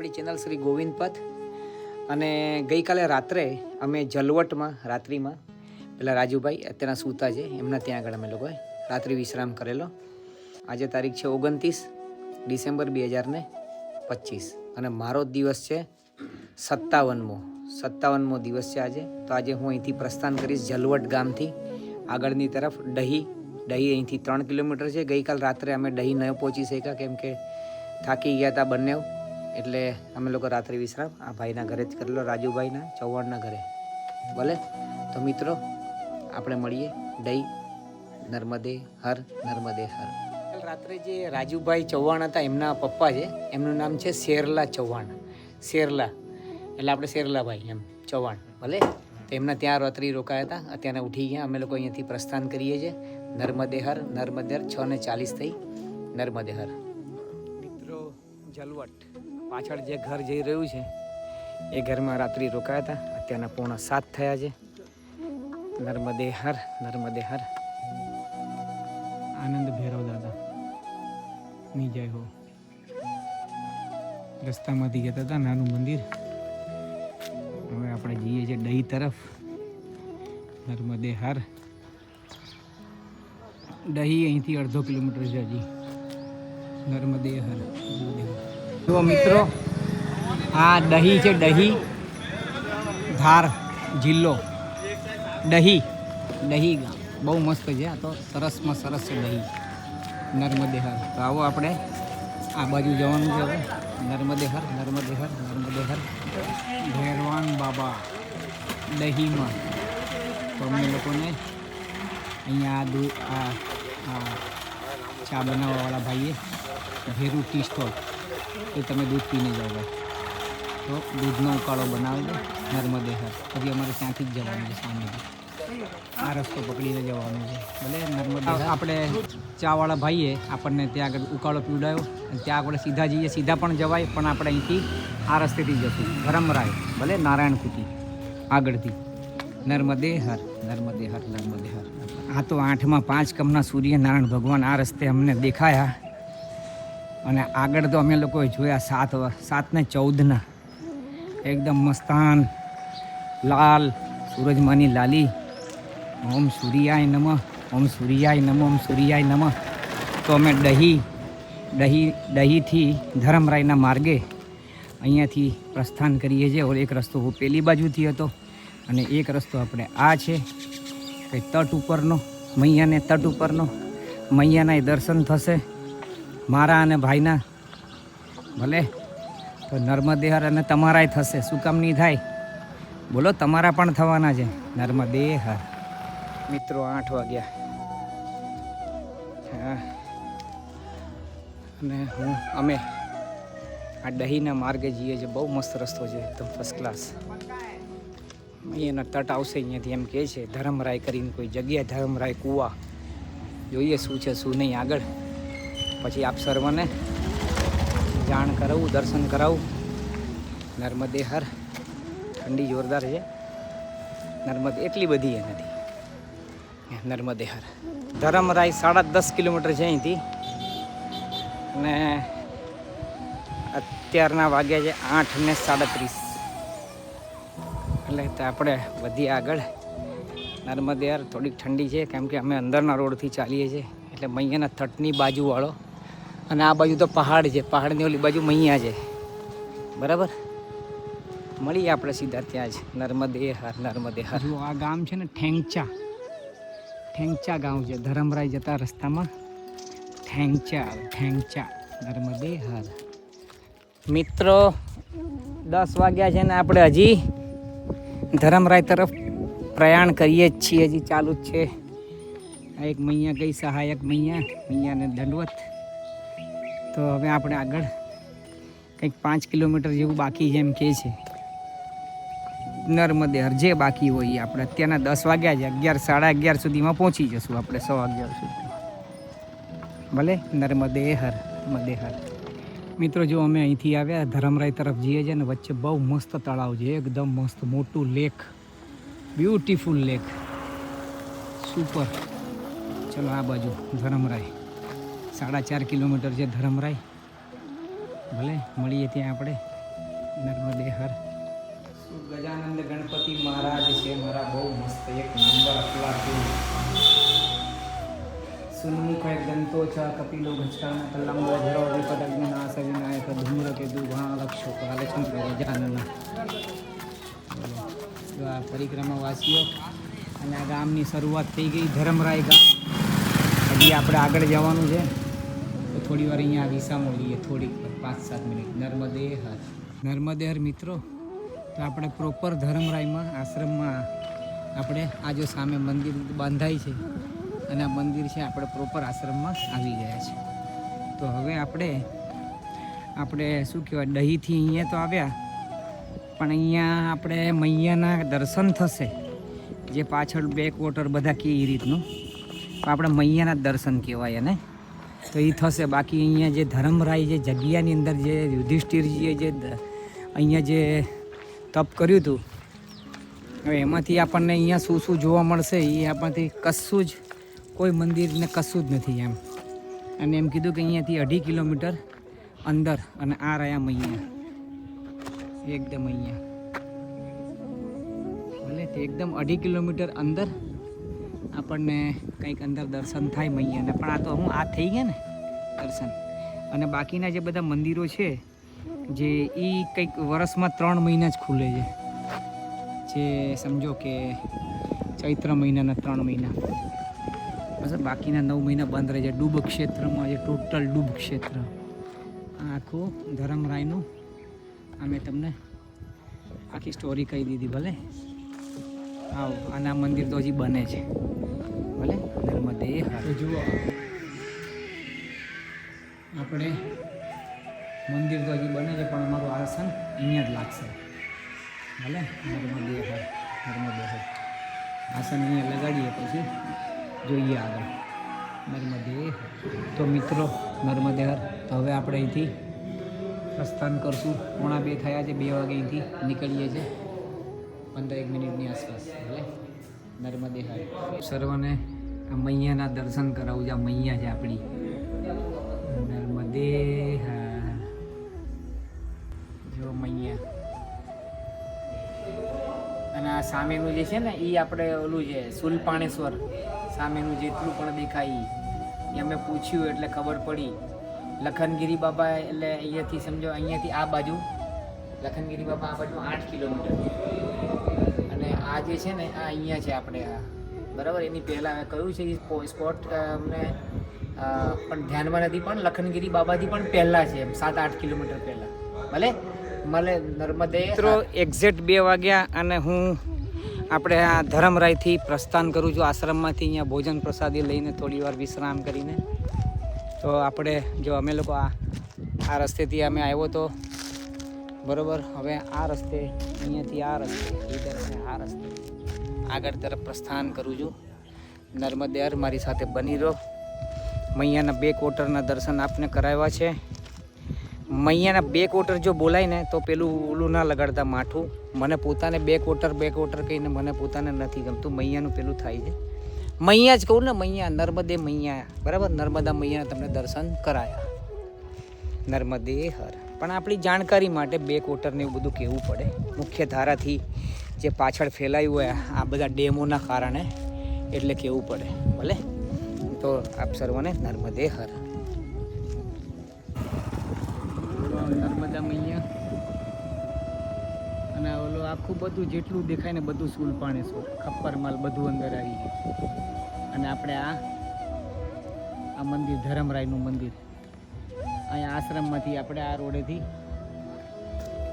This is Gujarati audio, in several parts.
આપણી ચેનલ શ્રી ગોવિંદ પથ. અને ગઈકાલે રાત્રે અમે જલવટમાં રાત્રિમાં પેલા રાજુભાઈ અત્યારના સૂતા છે એમના ત્યાં આગળ અમે લોકોએ રાત્રિ વિશ્રામ કરેલો. આજે તારીખ છે 29 ડિસેમ્બર 2025 અને મારો દિવસ છે 57મો દિવસ છે આજે. તો આજે હું અહીંથી પ્રસ્થાન કરીશ જલવટ ગામથી આગળની તરફ દહી અહીંથી 3 કિલોમીટર છે. ગઈકાલ રાત્રે અમે દહી ન પહોંચી શક્યા કેમ કે થાકી ગયા હતા બંને, એટલે અમે લોકો રાત્રિ વિશ્રામ આ ભાઈના ઘરે જ કરેલો, રાજુભાઈના ચૌહાણના ઘરે. ભલે તો મિત્રો આપણે મળીએ. દહી નર્મદે હર નર્મદે હર. રાત્રે જે રાજુભાઈ ચૌહાણ હતા એમના પપ્પા છે, એમનું નામ છે શેરલા ચૌહાણ. શેરલા એટલે આપણે શેરલાભાઈ એમ ચૌહાણ. ભલે તો એમના ત્યાં રાત્રિ રોકાયા હતા. અત્યારે ઉઠી ગયા. અમે લોકો અહીંયાથી પ્રસ્થાન કરીએ છીએ નર્મદે હર. નર્મદે હર 6:40 થઈ નર્મદે હર. મિત્રો જલવટ પાછળ જે ઘર જઈ રહ્યું છે એ ઘરમાં રાત્રિ રોકાયા હતા. અત્યારના 6:45 થયા છે. નર્મદે હર નર્મદે હર. આનંદ ભૈરવ દાદા ની જય હો. રસ્તામાંથી જતા હતા નાનું મંદિર. હવે આપણે જઈએ છીએ દહી તરફ. નર્મદે હર. દહી અહીંથી 1/2 કિલોમીટર છે હજી. નર્મદે હર. જુઓ મિત્રો, આ દહી છે. દહી ધાર જિલ્લો. દહી ગામ બહુ મસ્ત છે. આ તો સરસમાં સરસ છે દહી. નર્મદે હર. તો આવો આપણે આ બાજુ જવાનું છે હવે. નર્મદે હર નર્મદે હર નર્મદે હર. ભૈરવાન બાબા દહીમાં. તો અમને લોકોને અહીંયા આ ચા બનાવવાવાળા ભાઈએ ભેરું ટી સ્ટોલ, એ તમે દૂધ પીને જાઓ ભાઈ. તો દૂધનો ઉકાળો બનાવજો નર્મદે હર. પછી અમારે ત્યાંથી જ જવાનું છે સામેથી. આ રસ્તો પકડીને જવાનું છે. ભલે નર્મદે આપણે ચાવાળા ભાઈએ આપણને ત્યાં આગળ ઉકાળો પીવડાવ્યો. અને ત્યાં આપણે સીધા જઈએ. સીધા પણ જવાય, પણ આપણે અહીંથી આ રસ્તેથી જશું ધરમરાય. ભલે નારાયણ કુટી આગળથી. નર્મદે હર નર્મદે હર નર્મદે હર. આ તો 8માં 5 કમના સૂર્યનારાયણ ભગવાન આ રસ્તે અમને દેખાયા. અને આગળ તો અમે લોકોએ જોયા 7:14 એકદમ મસ્તાન લાલ સૂરજમાંની લાલી. ઓમ સૂર્યાય નમઃ ઓમ સૂર્યાય નમઃ ઓમ સૂર્યાય નમઃ. તો અમે દહીથી ધરમરાયના માર્ગે અહીંયાથી પ્રસ્થાન કરીએ છીએ. ઓર એક રસ્તો પેલી બાજુથી હતો અને એક રસ્તો આપણે આ છે કે તટ ઉપરનો, મૈયાને તટ ઉપરનો. મૈયાના દર્શન થશે મારા અને ભાઈના. ભલે તો નર્મદે હર. અને તમારાય થશે. શું કામ નહીં થાય? બોલો, તમારા પણ થવાના છે. નર્મદે હર. મિત્રો 8 વાગ્યા. હા, અને અમે આ દહીના માર્ગે જઈએ છીએ. બહુ મસ્ત રસ્તો છે, એકદમ ફર્સ્ટ ક્લાસ. અહીંયાના તટ આવશે અહીંયાથી એમ કહે છે. ધરમરાય કરીને કોઈ જગ્યાએ, ધરમરાય કૂવા. જોઈએ શું છે શું નહીં આગળ. પછી આપ સર્વને જાણ કરાવું, દર્શન કરાવું. નર્મદે હર. ઠંડી જોરદાર છે. નર્મદે એટલી બધી એ નથી. નર્મદે હર. ધરમરાય 10.5 કિલોમીટર છે અહીંથી. અને અત્યારના વાગ્યા છે 8:37. એટલે તો આપણે વધીએ આગળ. નર્મદે હર. થોડીક ઠંડી છે કેમ કે અમે અંદરના રોડથી ચાલીએ છીએ. એટલે મૈયાના તટની બાજુવાળો. અને આ બાજુ તો પહાડ છે. પહાડની ઓલી બાજુ મૈયા છે. બરાબર, મળીએ આપણે સીધા ત્યાં જ. નર્મદે હર નર્મદે હર. જો આ ગામ છે ને ઠેંગચા ગામ છે. ધરમરાય જતા રસ્તામાં ઠેંગચા. નર્મદે હર. મિત્રો 10 વાગ્યા છે ને આપણે હજી ધરમરાય તરફ પ્રયાણ કરીએ જ છીએ. હજી ચાલુ જ છે. આ એક મૈયા ગઈ, સહાયક મૈયાને દંડવત. તો હવે આપણે આગળ કંઈક 5 કિલોમીટર જેવું બાકી છે એમ કહે છે. નર્મદે હર જે બાકી હોય એ આપણે અત્યારના 10 વાગ્યા છે. 11, 11:30 સુધીમાં પહોંચી જશું આપણે. 11:15 સુધી. ભલે નર્મદે હર નર્મદે હર. મિત્રો જો અમે અહીંથી આવ્યા ધરમરાય તરફ જઈએ છીએ ને વચ્ચે બહુ મસ્ત તળાવ છે. એકદમ મસ્ત મોટું લેક, બ્યુટીફુલ લેક, સુપર. ચલો આ બાજુ ધરમરાય 4.5 કિલોમીટર છે ધરમરાય. ભલે મળીએ ત્યાં આપણે. નર્મદે હર. ગજાનંદ ગણપતિ મહારાજ છે મારા, બહુ મસ્ત એક નંબર અફલાતું. સુન્મુખ એક દંતો છ કપિલો ગજકર્ણ કલંબો ધરો વિપદગ્નિનાશ વિનાયક ધૂમ્ર કે દુર્ભાણલક્ષો કાલચંદ્ર ગજાનન. આ પરિક્રમાવાસીઓ અને આ ગામની શરૂઆત થઈ ગઈ, ધરમરાય ગામ. હજી આપણે આગળ જવાનું છે તો થોડી વાર અહીંયા વિસામો લઈએ, થોડીક 5-7 મિનિટ. નર્મદે હર. નર્મદે હર મિત્રો, તો આપણે પ્રોપર ધરમરાયમાં આશ્રમમાં આપણે આ જો સામે મંદિર બાંધાય છે અને આ મંદિર છે, આપણે પ્રોપર આશ્રમમાં આવી ગયા છે. તો હવે આપણે શું કહેવાય, દહીંથી અહીંયા તો આવ્યા, પણ અહીંયા આપણે મૈયાના દર્શન થશે. જે પાછળ બેક વોટર બધા કે એ રીતનું, તો આપણે મૈયાના દર્શન કહેવાય ને, તો એ થશે. બાકી અહીંયા જે ધરમરાય જે જગ્યાની અંદર જે યુધિષ્ઠિરજીએ જે અહીંયા જે તપ કર્યું હતું, હવે એમાંથી આપણને અહીંયા શું શું જોવા મળશે એ આપણથી કશું જ, કોઈ મંદિરને કશું જ નથી એમ. અને એમ કીધું કે અહીંયાથી 2.5 કિલોમીટર અંદર, અને આ રહ્યા મૈયા એકદમ અહીંયા, ભલે તે એકદમ 2.5 કિલોમીટર અંદર આપણને કંઈક અંદર દર્શન થાય મૈયાને. પણ આ તો આ થઈ ગયા ને દર્શન. અને બાકીના જે બધા મંદિરો છે જે એ કંઈક વર્ષમાં 3 મહિના જ ખુલે છે. જે સમજો કે ચૈત્ર મહિનાના 3 મહિના, બસ બાકીના 9 મહિના બંધ રહે છે. ડૂબ ક્ષેત્રમાં જે ટોટલ ડૂબ ક્ષેત્ર, આ આખું ધરમરાયનું અમે તમને આખી સ્ટોરી કહી દીધી. ભલે આવો, અને આ મંદિર તો હજી બને છે. ભલે નર્મદે હર. જુઓ આપણે મંદિર તો હજી બને છે, પણ અમારું આસન અહીંયા જ લાગશે. ભલે નર્મદે હર. નર્મદે હર આસન અહીંયા લગાડીએ, પછી જોઈએ આગળ. નર્મદે હર. તો મિત્રો નર્મદે હર. તો હવે આપણે અહીંથી પ્રસ્થાન કરશું. 1:30 થયા છે, 2 વાગે અહીંથી નીકળીએ છીએ, 15 મિનિટની આસપાસ. ભલે નર્મદે હર. સર્વને આ મૈયાના દર્શન કરાવું છે. આ મૈયા છે આપણી. નર્મદે હર. જો મૈયા. અને આ સામેનું જે છે ને એ આપણે ઓલું છે સુલપાણેશ્વર. સામેનું જેટલું પણ દેખાય એ અમે પૂછ્યું એટલે ખબર પડી. લખનગીરી બાબા એટલે અહીંયાથી સમજો, અહીંયાથી આ બાજુ લખનગીરી બાબા આ બાજુ 8 કિલોમીટર, અને આ જે છે ને આ અહીંયા છે આપણે આ બરાબર. એની પહેલાં કયું છે એ સ્પોટ અમને પણ ધ્યાનમાં નથી, પણ લખનગીરી બાબાથી પણ પહેલાં છે, 7-8 કિલોમીટર પહેલાં. ભલે મળે નર્મદે. મિત્રો એક્ઝેક્ટ 2 વાગ્યા અને હું આપણે આ ધરમરાયથી પ્રસ્થાન કરું છું આશ્રમમાંથી. અહીંયા ભોજન પ્રસાદી લઈને થોડી વાર વિશ્રામ કરીને, તો આપણે જો અમે લોકો આ રસ્તેથી અમે આવ્યો તો બરાબર. હવે આ રસ્તે અહીંયાથી આ રસ્તે ઇધર આ રસ્તે આગળ તરફ પ્રસ્થાન કરું છું. નર્મદે હર. મારી સાથે બની રહો. મૈયાના 2 ક્વાર્ટરના દર્શન આપને કરાવ્યા છે. મૈયાના 2 ક્વાર્ટર જો બોલાય ને તો પેલું ઓલું ના લગાડતા માઠું. મને પોતાને 2 ક્વાર્ટર કહીને મને પોતાને નથી ગમતું. મૈયાનું પેલું થાય છે. મૈયા જ કહું ને, મૈયા. નર્મદે મૈયા, બરાબર. નર્મદા મૈયાના તમને દર્શન કરાયા. નર્મદે હર. પણ આપણી જાણકારી માટે 2 ક્વાર્ટરને એવું બધું કહેવું પડે. મુખ્ય ધારાથી જે પાછળ ફેલાયું હોય આ બધા ડેમોના કારણે, એટલે કહેવું પડે. ભલે. તો આપ સર્વને નર્મદે હર. નર્મદા મૈયા. અને ઓલો આખું બધું જેટલું દેખાય ને બધું સુલપાણેશ્વર, ખપ્પરમાલ બધું અંદર આવી ગયું. અને આપણે આ મંદિર ધરમરાયનું મંદિર, અહીંયા આશ્રમમાંથી આપણે આ રોડેથી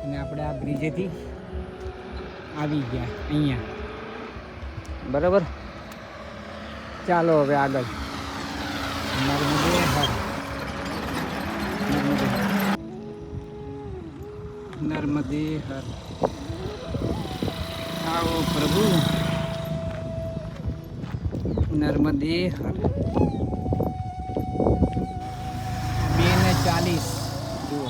અને આપણે આ બ્રિજેથી આવી ગયા અહીંયા, બરાબર. ચાલો હવે આગળ. નર્મદે હર. નર્મદે હર. આવો પ્રભુ. નર્મદે હર. 2:40 જુઓ.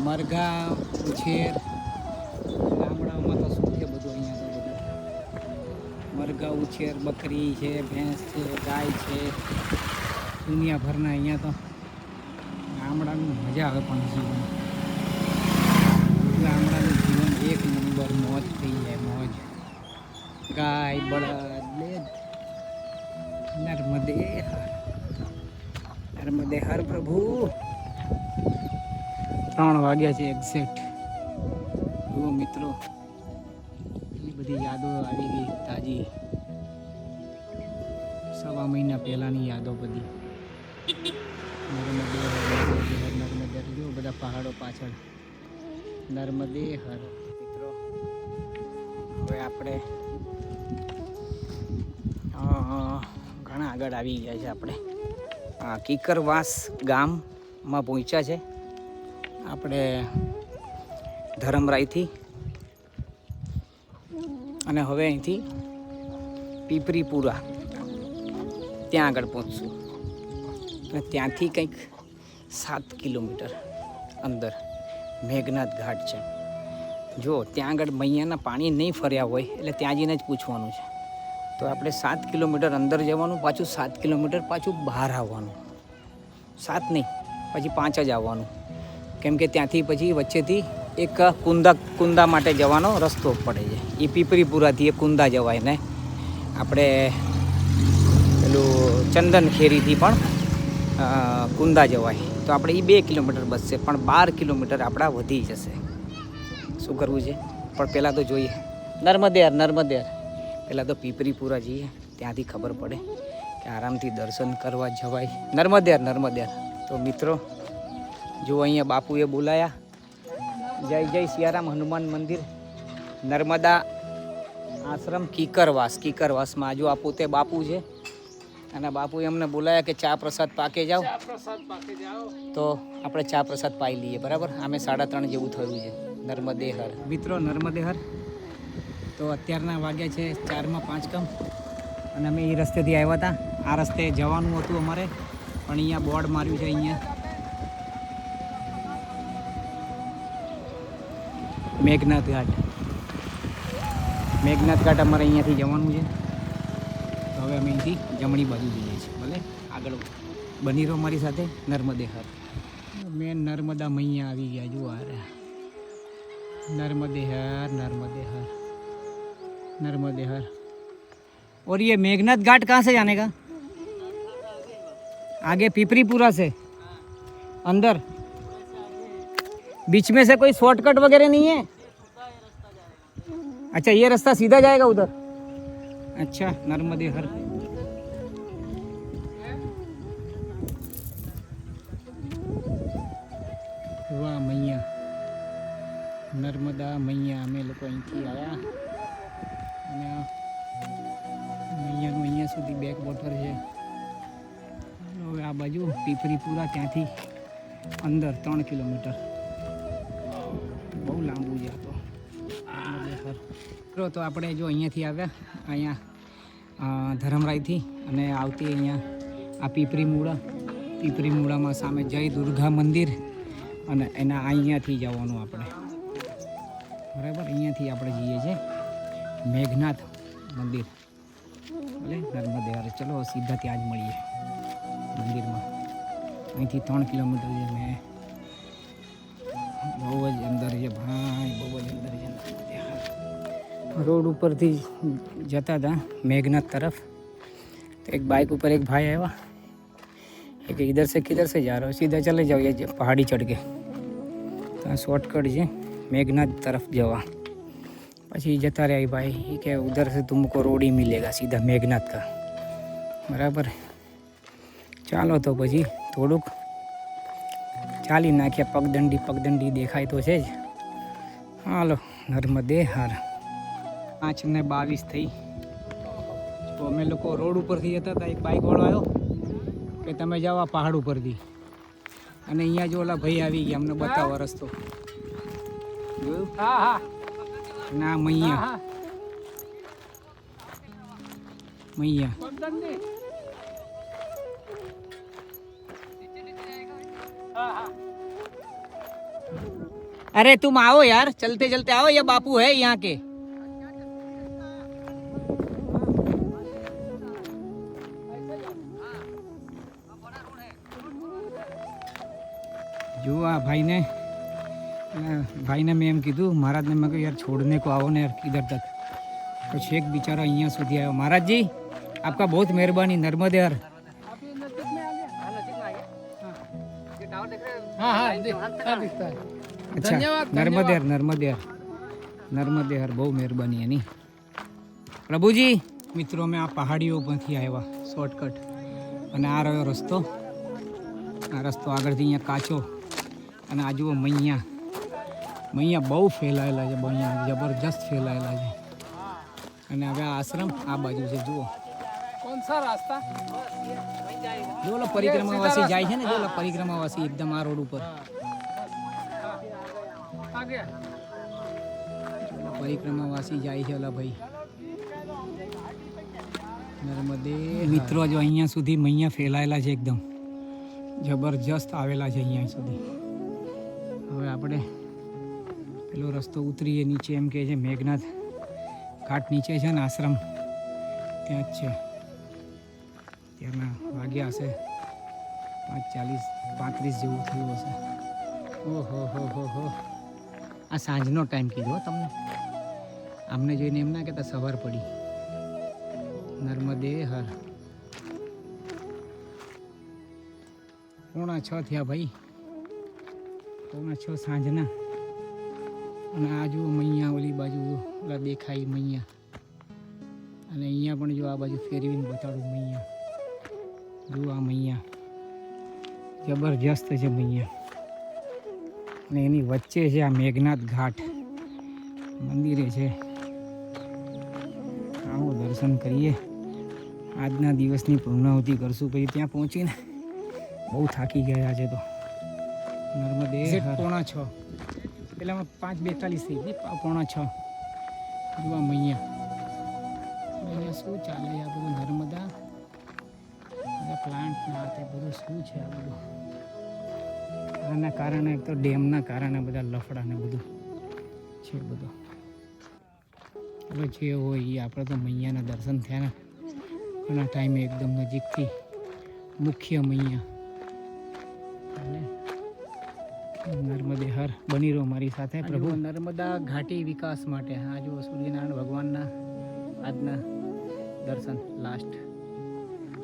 મરઘા ઉછેર ગામડાઓમાં તો શું છે બધું, અહીંયા તો બધું મરઘા ઉછેર, બકરી છે, ભેંસ છે, ગાય છે, દુનિયાભરના. અહીંયા તો ગામડાનું મજા આવે પણ જીવન. થઈ જાય મોજ. ગાય બળદ નર્મદે હર, નર્મદે હર પ્રભુ. 3 વાગ્યા છે એક્ઝેક્ટ. જુઓ મિત્રો, એટલી બધી યાદો આવી ગઈ તાજી. 1.5 મહિના પહેલાની યાદો બધી. નર્મદે હર, નર્મદે હર. જુઓ બધા પહાડો પાછળ. નર્મદે હર. મિત્રો, હવે આપણે ઘણા આગળ આવી ગયા છે. આપણે કીકરવાસ ગામમાં પહોંચ્યા છે આપણે ધરમરાઈથી. અને હવે અહીંથી પીપરીપુરા ત્યાં આગળ પહોંચશું. અને ત્યાંથી કંઈક 7 કિલોમીટર અંદર મેઘનાથ ઘાટ છે. જો ત્યાં આગળ મૈયાના પાણી નહીં ફર્યા હોય એટલે ત્યાં જઈને જ પૂછવાનું છે. તો આપણે 7 કિલોમીટર અંદર જવાનું, પાછું 7 કિલોમીટર પાછું બહાર આવવાનું. 7 નહીં, પછી 5 જ આવવાનું. કેમ કે ત્યાંથી પછી વચ્ચેથી એક કુંદા માટે જવાનો રસ્તો પડે છે. એ પીપરીપુરાથી એ કુંદા જવાય ને આપણે પેલું ચંદનખેરીથી પણ કુંદા જવાય. તો આપણે એ 2 કિલોમીટર બસશે, પણ 12 કિલોમીટર આપણા વધી જશે. શું કરવું છે? પણ પહેલાં તો જોઈએ નર્મદે હર. પહેલાં તો પીપરીપુરા જઈએ, ત્યાંથી ખબર પડે કે આરામથી દર્શન કરવા જવાય. નર્મદે હર. તો મિત્રો, જો અહીંયા બાપુએ બોલાયા, જય જય સિયારામ હનુમાન મંદિર, નર્મદા આશ્રમ કીકરવાસમાં. જો આ પોતે બાપુ છે અને બાપુએ અમને બોલાયા કે ચા પ્રસાદ પાકે જાઓ. તો આપણે ચા પ્રસાદ પાઈ લઈએ. બરાબર, અમે 3:30 જેવું થયું છે. નર્મદે હર મિત્રો, નર્મદે હર. તો અત્યારના વાગ્યા છે 4:05. અને અમે એ રસ્તેથી આવ્યા હતા. આ રસ્તે જવાનું હતું અમારે, પણ અહીંયા બોર્ડ માર્યું છે. અહીંયા મેઘનાથ ઘાટ અમારે અહીંયાથી જવાનું છે. તો હવે અમે અહીંથી જમણી બાજુ જઈએ છીએ. ભલે આગળ બની રહો મારી સાથે. નર્મદે હર. મેન નર્મદા મૈયા આવી ગયા. જુઓ આ नर्मदे हर. और ये मेघनाथ घाट कहाँ से जाने का? आगे पीपरीपुरा से अंदर, बीच में से कोई शॉर्टकट वगैरह नहीं है? अच्छा, ये रास्ता सीधा जाएगा उधर. अच्छा, नर्मदे हर. वाह मैया, નર્મદા મૈયા. અમે લોકો અહીંથી આવ્યા અને મૈયાનું અહીંયા સુધી બેક વોટર છે. હવે આ બાજુ પીપરીપુરા, ત્યાંથી અંદર 3 કિલોમીટર. બહુ લાંબુ છે આ તો. તો આપણે જો અહીંયાથી આવ્યા, અહીંયા ધરમરાઈથી, અને આવતી અહીંયા આ પીપરીમુડામાં સામે જય દુર્ગા મંદિર, અને એના અહીંયાથી જવાનું આપણે. બરાબર, અહીંયાથી આપણે જઈએ છીએ મેઘનાથ મંદિર. ભલે નર્મદે હર. ચલો સીધા ત્યાં જ મળીએ મંદિરમાં. અહીંથી 3 કિલોમીટર છે. મેં બહુ જ અંદર છે ભાઈ, બહુ જ અંદર છે. રોડ ઉપરથી જતા હતા મેઘનાથ તરફ, તો એક બાइक ઉપર એક ભાઈ આવ્યા. एक इधर से किधर से जा रहे हो? सीधा चले जाओ, ये पहाड़ी चढ़ के. तो शॉर्टकट है मेघनाथ तरफ जवा. પછી જતા રહ્યા ભાઈ કે ઉધર से तुमको रोड ही मिलेगा सीधा मेघनाथ का. બરાબર, ચાલો તો પછી થોડુંક ચાલી નાખ્યા. પગદંડી દેખાય તો છે જ. હાલો, નર્મદે હર. 5:22 થઈ. તો અમે લોકો રોડ ઉપરથી જતા હતા. એક બાઇક વાળો આવ્યો કે તમે જાઓ આ પહાડ ઉપરથી, અને અહીંયા જો ઓલા ભાઈ આવી ગયા, અમને બતાવો રસ્તો. જોયું? હા. ના મૈયા. अरे तुम आओ यार, चलते चलते आओ. ये बापू है यहाँ के. જો આ ભાઈને भाई ने मैं एम कीधु महाराज ने मैं यार छोड़ने को आओ ने यार इधर तक तो छेक बेचारा अहियाँ सुधी आयो। महाराज जी आपका बहुत मेहरबानी, नर्मदे हर। अच्छा नर्मदे हर, नर्मदे हर, नर्मदे हर, बहुत मेहरबानी है नी प्रभु जी। मित्रों में आ पहाड़ीओ परथी आव्या शॉर्टकट અને આ રહ્યો રસ્તો, આ રસ્તો આગળથી અહીંયા કાચો અને આ જુઓ મૈયા, મૈયા બહુ ફેલાયેલા છે, મૈયા જબરજસ્ત ફેલાયેલા છે। અને હવે આ આશ્રમ આ બાજુ છે, જુઓ કોણ સા રાસ્તા, જો ઓલા પરિક્રમાવાસી જાય છે ને, જો ઓલા પરિક્રમાવાસી એકદમ આ રોડ ઉપર પરિક્રમાવાસી જાય છે ઓલા ભાઈ નર્મદે। મિત્રો જો અહીંયા સુધી મૈયા ફેલાયેલા છે, એકદમ જબરજસ્ત આવેલા છે અહીંયા સુધી। હવે આપણે પેલો રસ્તો ઉતરીએ નીચે, એમ કે છે મેઘનાથ ઘાટ નીચે છે ને આશ્રમ, ત્યાં જ છે। ત્યારના વાગ્યા હશે 5:40-35 જેવું થયું હશે। ઓહો હો હો હો, આ સાંજનો ટાઈમ કીધો તમને, આમને જોઈને એમ ના કહેતા સવાર પડી। નર્મદે હર। 5:45 થયા ભાઈ, 5:45 સાંજના। અને આ જુઓ મૈયા, ઓલી બાજુ ઓલા દેખાય મૈયા, અને અહીંયા પણ જો આ બાજુ ફેરવીને બતાડું મૈયા, જુઓ આ મૈયા જબરજસ્ત છે મૈયા। અને એની વચ્ચે છે આ મેઘનાથ ઘાટ મંદિરે છે। આવો દર્શન કરીએ, આજના દિવસની પૂર્ણાહુતિ કરશું, પછી ત્યાં પહોંચીને બહુ થાકી ગયા છે। તો નર્મદે 5:45, પેલામાં 5:42 થઈ ગઈ, 5:45 જોવા મૈયા। અહીંયા શું ચાલે આ બધું, નર્મદા બધા પ્લાન્ટ ના તે બધું શું છે આ બધું, આના કારણે એક તો ડેમના કારણે બધા લફડા ને બધું છે બધું। હવે જે હોય એ આપણે તો મૈયાના દર્શન થયા ને એના ટાઈમે એકદમ નજીકથી મુખ્ય મૈયા। નર્મદે હર, બની રહો મારી સાથે પ્રભુ। નર્મદા ઘાટી વિકાસ માટે આ જો સૂર્યનારાયણ ભગવાનના આજના દર્શન લાસ્ટ,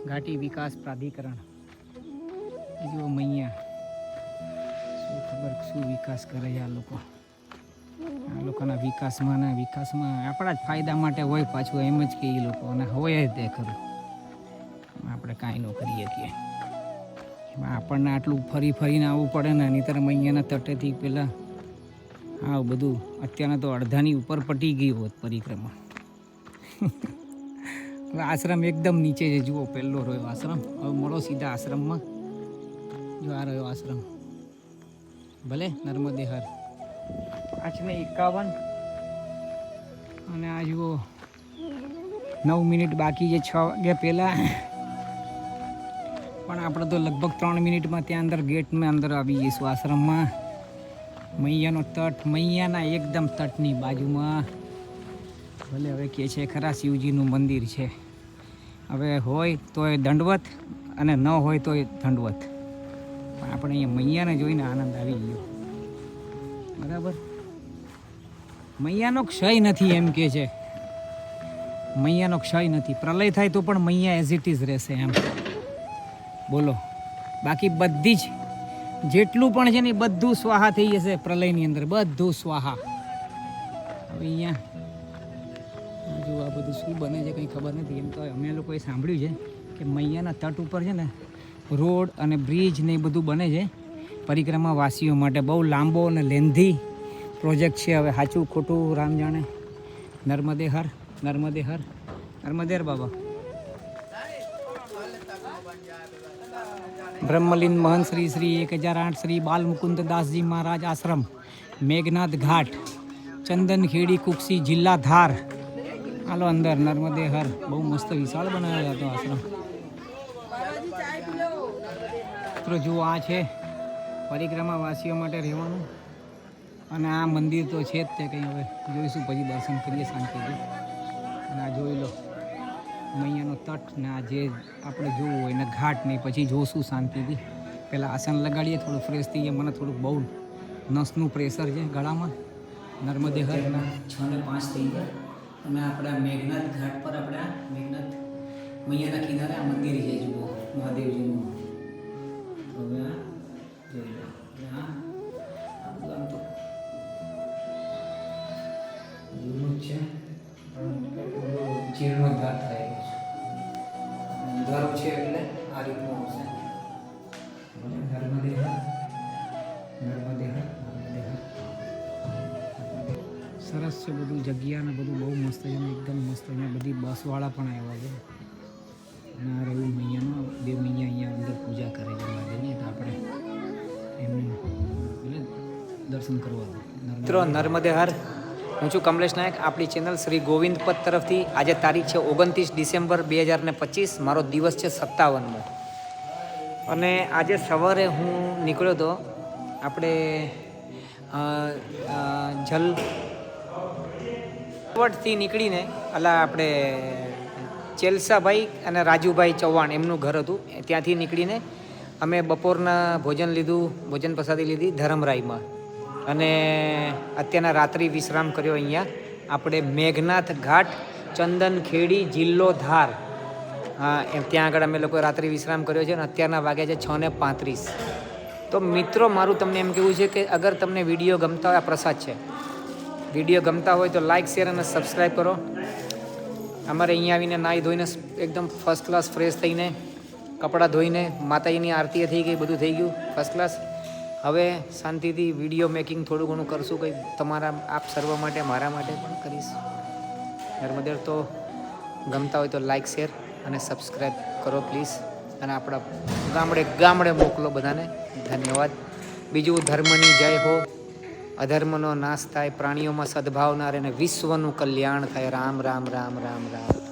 ઘાટી વિકાસ પ્રાધિકરણ, એ જો મૈયા શું ખબર શું વિકાસ કરે છે આ લોકો, આ લોકોના વિકાસમાં આપણા જ ફાયદા માટે હોય, પાછું એમ જ કે એ લોકો અને હોય જ તે ખરું, આપણે કાંઈ ન કરીએ કે એમાં આપણને આટલું ફરીને આવવું પડે ને, નહીંતર મૈયાના તટેથી પેલા આ બધું અત્યારના તો અડધાની ઉપર પટી ગયું હોત પરિક્રમા। હવે આશ્રમ એકદમ નીચે છે, જુઓ પહેલો રહ્યો આશ્રમ। હવે મળો સીધા આશ્રમમાં, જો આ રહ્યો આશ્રમ, ભલે નર્મદે હર। 5:51 અને આ જુઓ 9 મિનિટ બાકી છે 6 વાગ્યા પહેલાં, પણ આપણે તો લગભગ 3 મિનિટમાં ત્યાં અંદર ગેટમાં અંદર આવી જઈશું આશ્રમમાં। મૈયાનો તટ, મૈયાના એકદમ તટની બાજુમાં, ભલે હવે કહે છે ખરા શિવજીનું મંદિર છે, હવે હોય તો એ દંડવત અને ન હોય તો એ દંડવત, પણ આપણે અહીંયા મૈયાને જોઈને આનંદ આવી ગયો, બરાબર। મૈયાનો ક્ષય નથી એમ કે છે, મૈયાનો ક્ષય નથી, પ્રલય થાય તો પણ મૈયા એઝ ઇટ ઇઝ રહેશે એમ, બોલો। બાકી બધી જ જેટલું પણ છે ને એ બધું સ્વાહા થઈ જશે પ્રલયની અંદર, બધું સ્વાહા। હવે અહીંયા જો આ બધું શું બને છે કંઈ ખબર નથી, એમ તો અમે લોકોએ સાંભળ્યું છે કે મૈયાના તટ ઉપર છે ને રોડ અને બ્રિજ ને એ બધું બને છે પરિક્રમાવાસીઓ માટે, બહુ લાંબો અને લેન્ધી પ્રોજેક્ટ છે। હવે સાચું ખોટું રામ જાણે। નર્મદે હર, નર્મદે હર, નર્મદે હર બાબા। બ્રહ્મલીન મહંત શ્રી 1008 શ્રી બાલ મુકુંદ દાસજી મહારાજ આશ્રમ, મેઘનાથ ઘાટ, ચંદનખેડી, કુક્ષી જિલ્લા ધાર। હાલો અંદર, નર્મદે હર। બહુ મસ્ત વિશાળ બનાવેલો હતો આશ્રમ। મિત્રો જુઓ આ છે પરિક્રમાવાસીઓ માટે રહેવાનું, અને આ મંદિર તો છે જ તે, કંઈ હવે જોઈશું પછી દર્શન કરીએ શાંતિથી। અને આ જોઈ લો મૈયાનો તટ ને આ જે આપણે જોવું હોય ને ઘાટ નહીં, પછી જોશું શાંતિથી। પહેલાં આસન લગાડીએ, થોડું ફ્રેશ થઈએ, મને થોડુંક બહુ નસનું પ્રેશર છે ગળામાં. નર્મદે હર 6:05 થઈ ગયા અને આપણા મેઘનાથ ઘાટ પર આપણા મેઘનાથ મૈયાના કિનારે આ મંદિર છે જુઓ મહાદેવજીનું. હવે આ જોઈ લો. આ આપણું આમ તો જૂનું જ છે જીર્ણોદ્ધાર થયેલો છે. અંધારું છે એટલે આ રીતનું આવશે. નર્મદે હર નર્મદે હર નર્મદે હર. સરસ છે બધું, જગ્યા ને બધું બહુ મસ્ત છે ને એકદમ મસ્ત. અહીંયા બધી બસવાળા પણ આવ્યા છે અને આ રહ્યું મૈયાનો. બે મૈયા અહીંયા અંદર પૂજા કરે છે મહાદેવની, તો આપણે એમને એટલે દર્શન કરવા દો. મિત્રો નર્મદે હર. હું છું કમલેશ નાયક. આપણી ચેનલ શ્રી ગોવિંદ પદ તરફથી આજે તારીખ છે 29 ડિસેમ્બર 2025. મારો દિવસ છે 57મો અને આજે સવારે હું નીકળ્યો હતો આપણે જલવટથી નીકળીને અલા આપણે ચેલસાભાઈ અને રાજુભાઈ ચૌહાણ એમનું ઘર હતું, ત્યાંથી નીકળીને અમે બપોરના ભોજન લીધું, ભોજન પ્રસાદી લીધી ધરમરાઈમાં અને અત્યારના રાત્રિ વિશ્રામ કર્યો અહીંયા આપણે મેઘનાથ ઘાટ, ચંદનખેડી, જિલ્લો ધાર. હા ત્યાં આગળ અમે લોકોએ રાત્રિ વિશ્રામ કર્યો છે અને અત્યારના વાગ્યા છે 6:35. તો મિત્રો મારું તમને એમ કહેવું છે કે અગર તમને વિડીયો ગમતા હોય, આ પ્રસાદ છે, વિડીયો ગમતા હોય તો લાઇક, શેર અને સબસ્ક્રાઈબ કરો. અમારે અહીંયા આવીને નાહી ધોઈને એકદમ ફર્સ્ટ ક્લાસ ફ્રેશ થઈને કપડાં ધોઈને માતાજીની આરતી થઈ ગઈ, બધું થઈ ગયું ફર્સ્ટ ક્લાસ. હવે શાંતિથી વિડીયો મેકિંગ થોડું ઘણું કરશું, કંઈ તમારા આપ સર્વ માટે, મારા માટે પણ કરીશ. નર્મદેર તો ગમતા હોય તો લાઇક, શેર અને સબસ્ક્રાઈબ કરો પ્લીઝ. અને આપણા ગામડે ગામડે મોકલો બધાને. ધન્યવાદ. બીજું ધર્મની જય હો, અધર્મનો નાશ થાય, પ્રાણીઓમાં સદભાવના રહે અને વિશ્વનું કલ્યાણ થાય. રામ રામ રામ રામ રામ.